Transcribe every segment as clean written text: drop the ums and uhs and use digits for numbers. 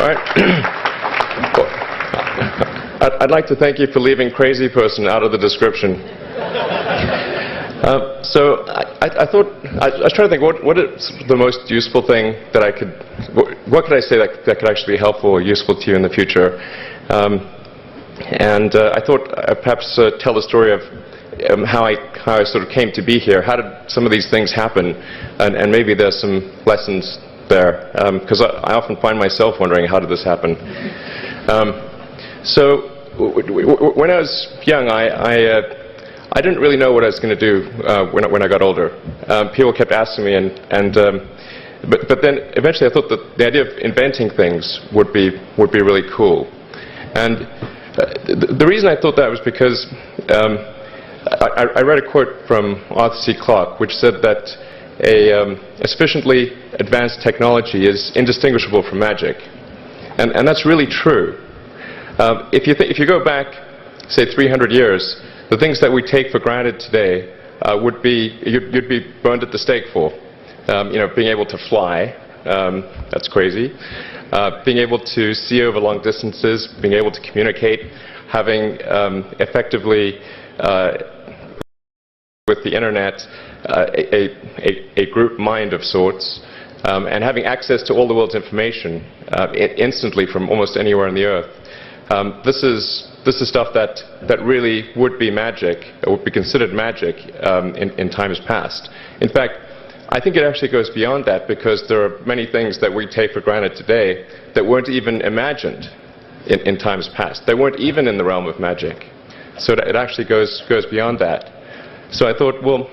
All right. I'd like to thank you for leaving crazy person out of the description. So I thought, I was trying to think, what is the most useful thing that I could, what could I say that could actually be helpful or useful to you in the future? And I thought I'd perhaps tell the story of how I sort of came to be here. How did some of these things happen? And maybe there's some lessons there, because I often find myself wondering, how did this happen? So when I was young, I didn't really know what I was going to do when I got older. People kept asking me, but then eventually I thought that the idea of inventing things would be really cool. And the reason I thought that was because I read a quote from Arthur C. Clarke, which said that a sufficiently advanced technology is indistinguishable from magic, and that's really true. If you go back, say 300 years, the things that we take for granted today would be you'd be burned at the stake for. Being able to fly, that's crazy. Being able to see over long distances, being able to communicate, having effectively with the internet a group mind of sorts, and having access to all the world's information instantly from almost anywhere on the earth. This is stuff that really would be magic, or would be considered magic in times past. In fact, I think it actually goes beyond that, because there are many things that we take for granted today that weren't even imagined in times past. They weren't even in the realm of magic. So it actually goes beyond that. So I thought, well,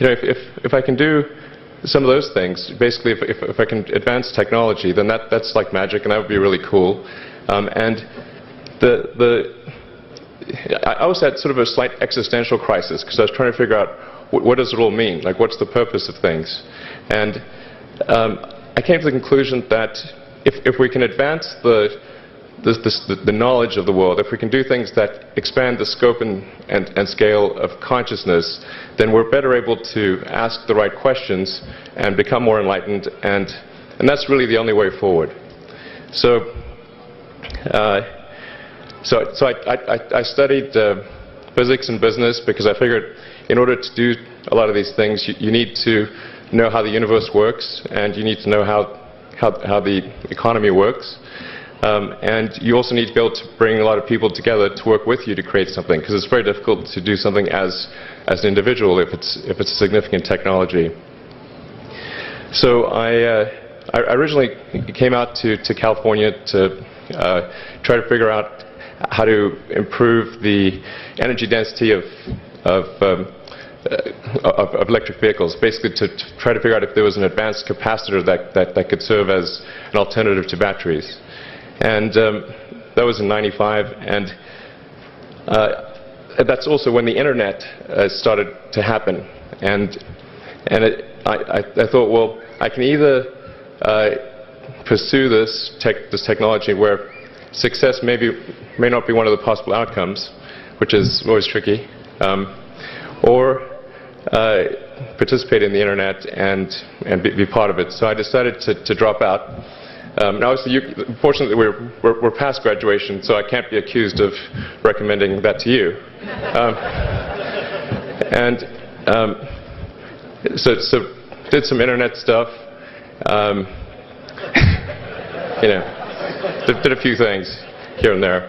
if I can do some of those things, basically if I can advance technology, then that's like magic, and that would be really cool. And I also had sort of a slight existential crisis, because I was trying to figure out what does it all mean? Like, what's the purpose of things? And I came to the conclusion that if we can advance the knowledge of the world, if we can do things that expand the scope and scale of consciousness, then we're better able to ask the right questions and become more enlightened, and that's really the only way forward. So I studied physics and business, because I figured in order to do a lot of these things, you need to know how the universe works, and you need to know how the economy works. And you also need to be able to bring a lot of people together to work with you to create something, because it's very difficult to do something as an individual if it's a significant technology. So I originally came out to California to try to figure out how to improve the energy density of electric vehicles, basically to try to figure out if there was an advanced capacitor that could serve as an alternative to batteries. And that was in '95, and that's also when the internet started to happen. And I thought, well, I can either pursue this technology where success may not be one of the possible outcomes, which is always tricky, or participate in the internet and be part of it. So I decided to drop out. Now, obviously, fortunately, we're past graduation, so I can't be accused of recommending that to you. So did some internet stuff. Did a few things here and there.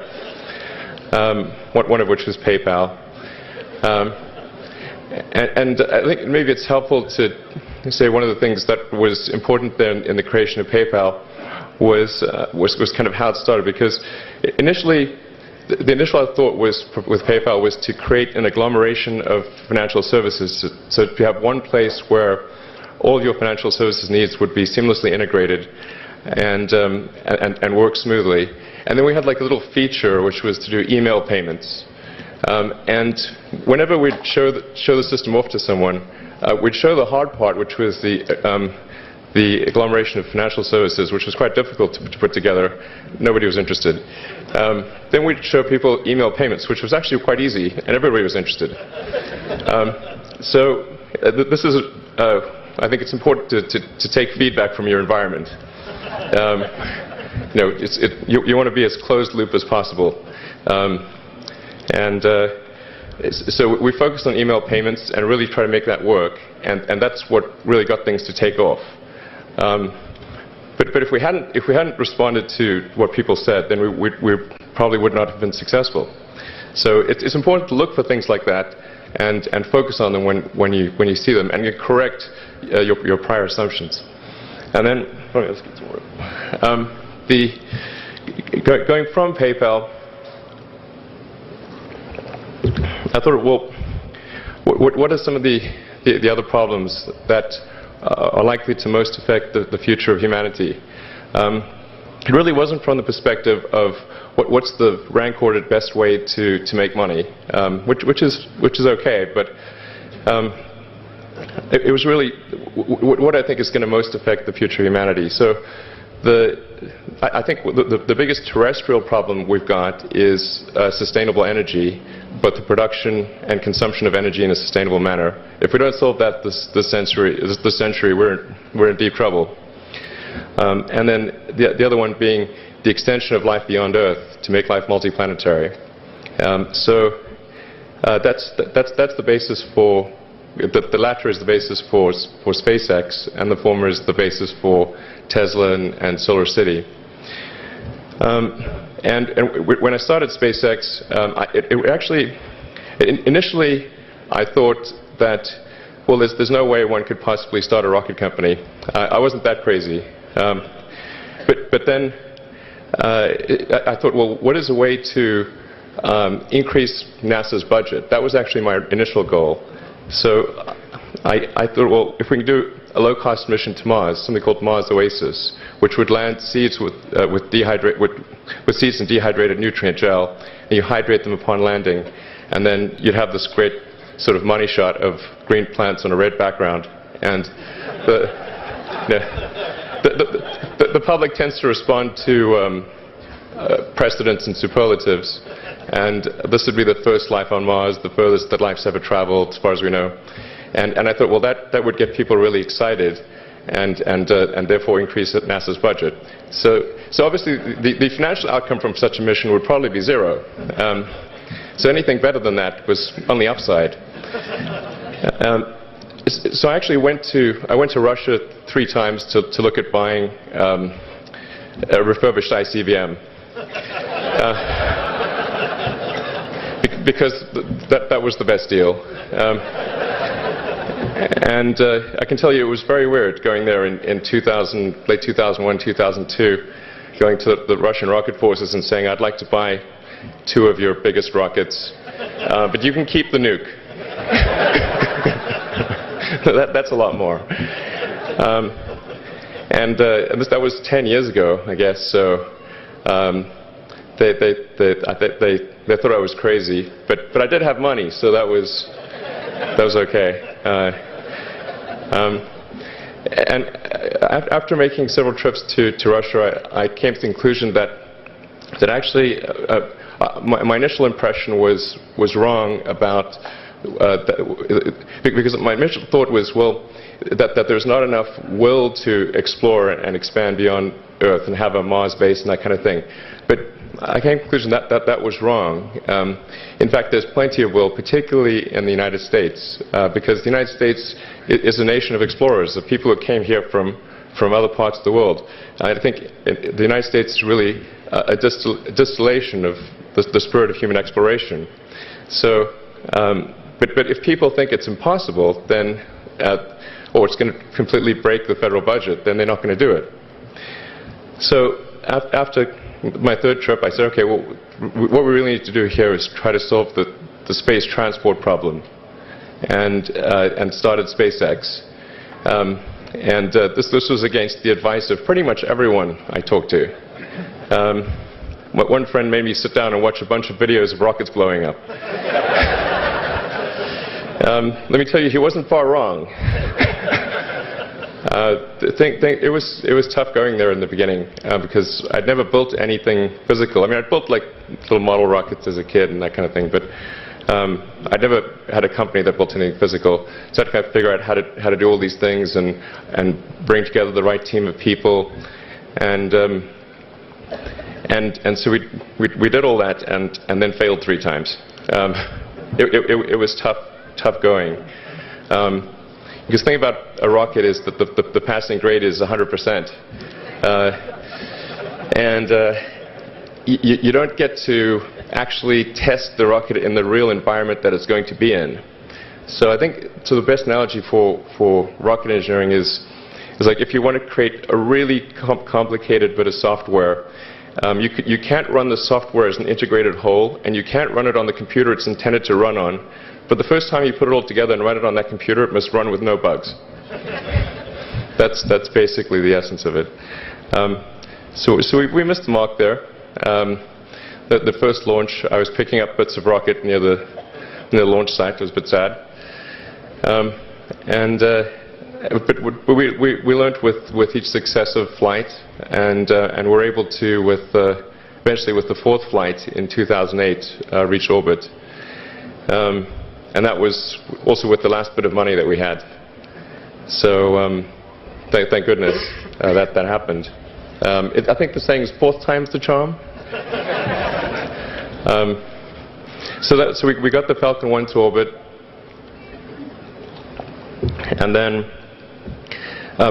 One of which was PayPal. And I think maybe it's helpful to say one of the things that was important then in the creation of PayPal was kind of how it started, because initially the initial thought with PayPal was to create an agglomeration of financial services, so to have one place where all of your financial services needs would be seamlessly integrated and work smoothly. And then we had like a little feature which was to do email payments. And whenever we'd show the system off to someone, we'd show the hard part, which was the agglomeration of financial services, which was quite difficult to put together. Nobody was interested. Then we'd show people email payments, which was actually quite easy, and everybody was interested. This is, I think it's important to take feedback from your environment. you want to be as closed loop as possible. So we focused on email payments and really try to make that work, and that's what really got things to take off. But if we hadn't responded to what people said, then we probably would not have been successful. So it's important to look for things like that and focus on them when you see them, and you correct your prior assumptions. And then let's get some more. Going from PayPal, I thought, well, what are some of the other problems that are likely to most affect the future of humanity? It really wasn't from the perspective of what's the rank-ordered best way to make money, which is okay, but it was really what I think is going to most affect the future of humanity. So I think the biggest terrestrial problem we've got is sustainable energy, but the production and consumption of energy in a sustainable manner. If we don't solve that this century, we're in deep trouble. And then the other one being the extension of life beyond Earth to make life multiplanetary. So that's the basis for the latter is the basis for SpaceX, and the former is the basis for Tesla and Solar City. And when I started SpaceX, initially I thought that, well, there's no way one could possibly start a rocket company. I wasn't that crazy. But then I thought, well, what is a way to increase NASA's budget? That was actually my initial goal. So I thought, well, if we can do a low-cost mission to Mars, something called Mars Oasis, which would land seeds with seeds and dehydrated nutrient gel, and you hydrate them upon landing, and then you'd have this great sort of money shot of green plants on a red background, and the public tends to respond to precedents and superlatives, and this would be the first life on Mars, the furthest that life's ever traveled, as far as we know. And I thought, well, that would get people really excited, and therefore increase NASA's budget. So obviously, the financial outcome from such a mission would probably be zero. So anything better than that was on the upside. So I actually went to Russia 3 times to look at buying a refurbished ICBM. Because that was the best deal. And I can tell you it was very weird going there in late 2001, 2002, going to the Russian rocket forces and saying, I'd like to buy 2 of your biggest rockets, but you can keep the nuke. That's a lot more. And that was 10 years ago, I guess, so they thought I was crazy, but I did have money, so that was okay. And after making several trips to Russia, I came to the conclusion that actually my initial impression was wrong about because my initial thought was, well, that there's not enough will to explore and expand beyond Earth and have a Mars base and that kind of thing. But I came to the conclusion that was wrong. In fact, there's plenty of will, particularly in the United States, because the United States is a nation of explorers, of people who came here from other parts of the world. I think the United States is really a distillation of the spirit of human exploration. So, but if people think it's impossible, then, or it's going to completely break the federal budget, then they're not going to do it. So after my 3rd trip, I said, okay, well, what we really need to do here is try to solve the space transport problem, and started SpaceX. This was against the advice of pretty much everyone I talked to. One friend made me sit down and watch a bunch of videos of rockets blowing up. Let me tell you, he wasn't far wrong. It was tough going there in the beginning because I'd never built anything physical. I mean, I'd built like little model rockets as a kid and that kind of thing, but I'd never had a company that built anything physical. So I had to kind of figure out how to do all these things and bring together the right team of people. And and so we did all that and then failed 3 times. It was tough going. Because the thing about a rocket is that the passing grade is 100%. You don't get to actually test the rocket in the real environment that it's going to be in. So I think the best analogy for rocket engineering is like if you want to create a really complicated bit of software, you can't run the software as an integrated whole, and you can't run it on the computer it's intended to run on. But the first time you put it all together and run it on that computer, it must run with no bugs. That's basically the essence of it. So we missed the mark there. The first launch, I was picking up bits of rocket near the launch site. It was a bit sad. But we learned with each successive flight, and we're able to, eventually with the 4th flight in 2008, reach orbit. And that was also with the last bit of money that we had. So thank goodness that happened. I think the saying is 4th time's the charm. So we got the Falcon 1 to orbit, and then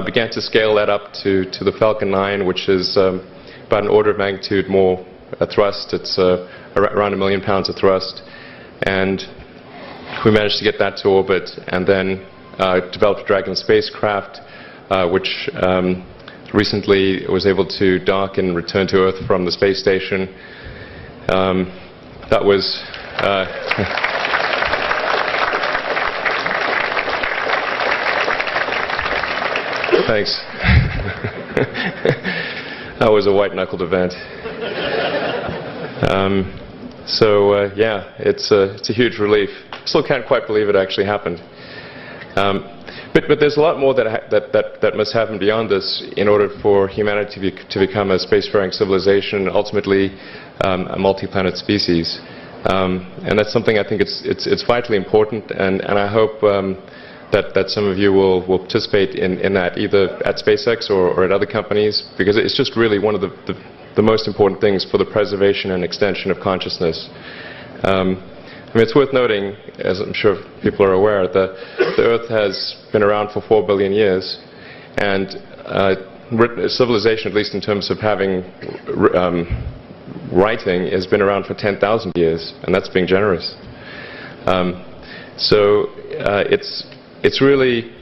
began to scale that up to the Falcon 9, which is about an order of magnitude more thrust. It's around 1 million pounds of thrust, and we managed to get that to orbit, and then developed a Dragon spacecraft, which recently was able to dock and return to Earth from the space station. That was thanks. That was a white-knuckled event. Yeah, it's a huge relief. Still can't quite believe it actually happened. But there's a lot more that must happen beyond this in order for humanity to become a spacefaring civilization, ultimately a multi-planet species. And that's something I think it's vitally important, and I hope that some of you will participate in that, either at SpaceX or at other companies, because it's just really one of the most important things for the preservation and extension of consciousness. I mean, it's worth noting, as I'm sure people are aware, the Earth has been around for 4 billion years, and civilization, at least in terms of having writing, has been around for 10,000 years, and that's being generous. So it's really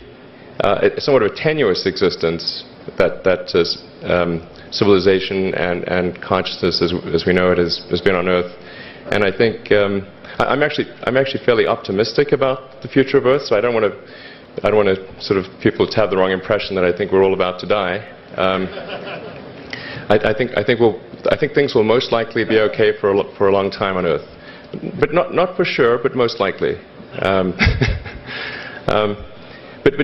somewhat of a tenuous existence that civilization and consciousness, as we know it, has been on Earth, and I think. I'm actually fairly optimistic about the future of Earth, so I don't want to sort of people to have the wrong impression that I think we're all about to die. I think things will most likely be okay for a long time on Earth, but not for sure, but most likely. But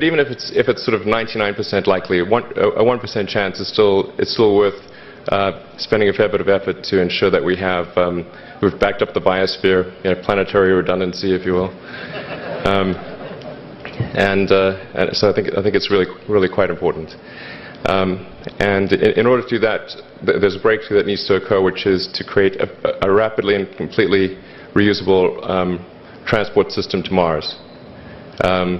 even if it's sort of 99% likely, a 1% chance is still worth spending a fair bit of effort to ensure that we've backed up the biosphere, planetary redundancy, if you will, and so I think it's really quite important. And in order to do that, there's a breakthrough that needs to occur, which is to create a rapidly and completely reusable transport system to Mars,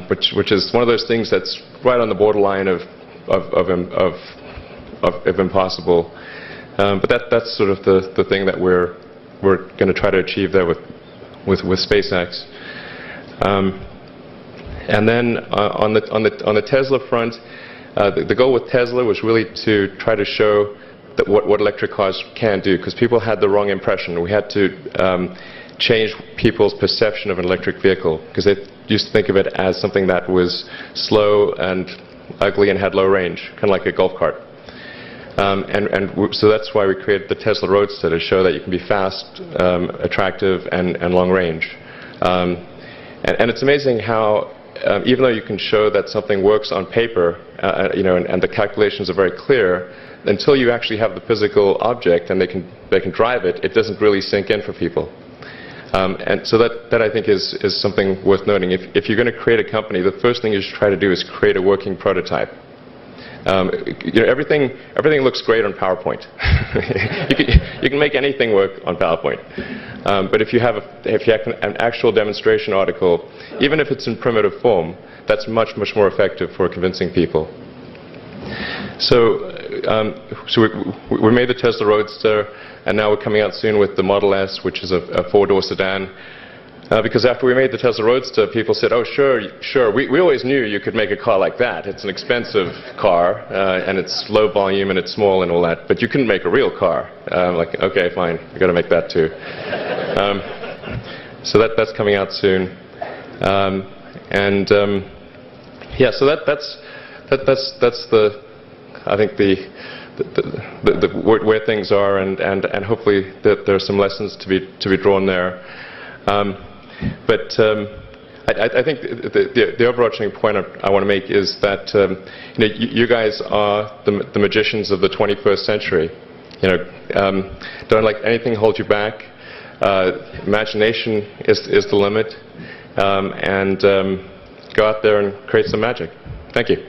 which is one of those things that's right on the borderline of impossible. But that's sort of the thing that we're going to try to achieve there with SpaceX. And then on the Tesla front, the goal with Tesla was really to try to show that what electric cars can do, because people had the wrong impression. We had to change people's perception of an electric vehicle, because they used to think of it as something that was slow and ugly and had low range, kind of like a golf cart. So that's why we created the Tesla Roadster, to show that you can be fast, attractive, and long range. And it's amazing how, even though you can show that something works on paper, and the calculations are very clear, until you actually have the physical object and they can drive it, it doesn't really sink in for people. And so that I think is something worth noting. If you're going to create a company, the first thing you should try to do is create a working prototype. Everything looks great on PowerPoint. you can make anything work on PowerPoint. But if you have an actual demonstration article, even if it's in primitive form, that's much more effective for convincing people. So we made the Tesla Roadster, and now we're coming out soon with the Model S, which is a four-door sedan. Because after we made the Tesla Roadster, people said, "Oh, sure. We always knew you could make a car like that. It's an expensive car, and it's low volume, and it's small, and all that. But you couldn't make a real car." Like, okay, fine. We've got to make that too. So that's coming out soon. Yeah. So that's the, I think where things are, and hopefully that there are some lessons to be drawn there. But I think the overarching point I want to make is that you guys are the magicians of the 21st century. Don't let anything hold you back. Imagination is the limit, and go out there and create some magic. Thank you.